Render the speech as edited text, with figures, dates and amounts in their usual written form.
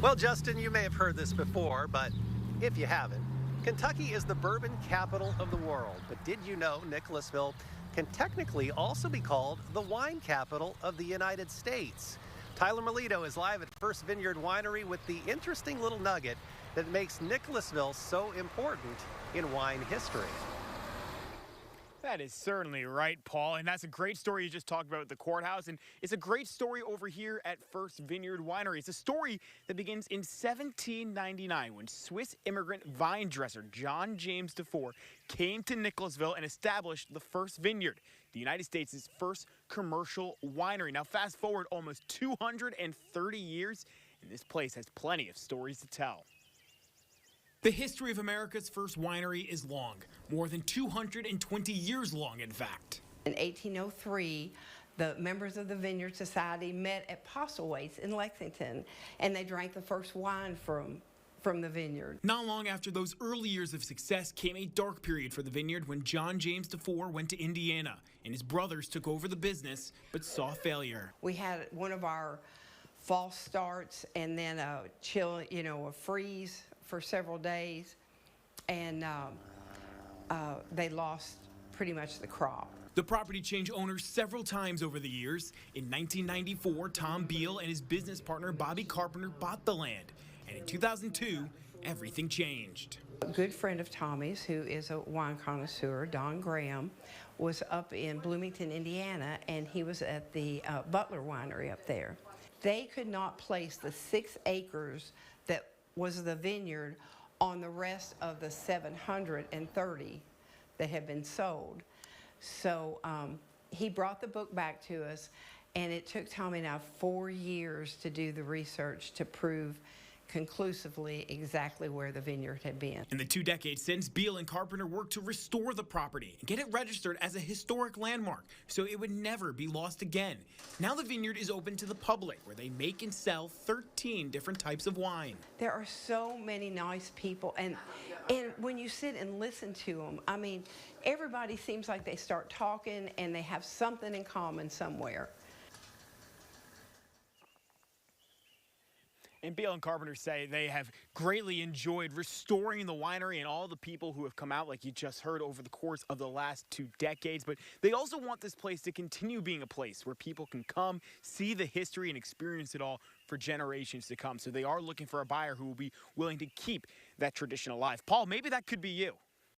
Well, Justin, you may have heard this before, but if you haven't, Kentucky is the bourbon capital of the world. But did you know Nicholasville can technically also be called the wine capital of the United States? Tyler Melito is live at First Vineyard Winery with the interesting little nugget that makes Nicholasville so important in wine history. That is certainly right, Paul. And that's a great story you just talked about at the courthouse. And it's a great story over here at First Vineyard Winery. It's a story that begins in 1799 when Swiss immigrant Vinedresser John James Dufour came to Nicholasville and established the First Vineyard, the United States' first commercial winery. Now, fast forward almost 230 years, and this place has plenty of stories to tell. The history of America's first winery is long, more than 220 years long, in fact. In 1803, the members of the Vineyard Society met at Postlewaite's in Lexington, and they drank the first wine from the vineyard. Not long after those early years of success came a dark period for the vineyard when John James Dufour went to Indiana, and his brothers took over the business but saw failure. We had one of our false starts and then a chill, a freeze for several days, and they lost pretty much the crop. The property changed owners several times over the years. In 1994, Tom Beal and his business partner Bobby Carpenter bought the land, and in 2002, everything changed. A good friend of Tommy's, who is a wine connoisseur, Don Graham, was up in Bloomington, Indiana, and he was at the Butler Winery up there. They could not place the 6 acres that was the vineyard on the rest of the 730 that had been sold. So he brought the book back to us, and it took Tommy and I 4 years to do the research to prove conclusively exactly where the vineyard had been. In the 2 decades since, Beal and Carpenter worked to restore the property and get it registered as a historic landmark so it would never be lost again. Now the vineyard is open to the public, where they make and sell 13 different types of wine. There are so many nice people, and when you sit and listen to them, I mean, everybody seems like they start talking and they have something in common somewhere. And Beal and Carpenter say they have greatly enjoyed restoring the winery and all the people who have come out, like you just heard, over the course of the last 2 decades. But they also want this place to continue being a place where people can come, see the history, and experience it all for generations to come. So they are looking for a buyer who will be willing to keep that tradition alive. Paul, maybe that could be you.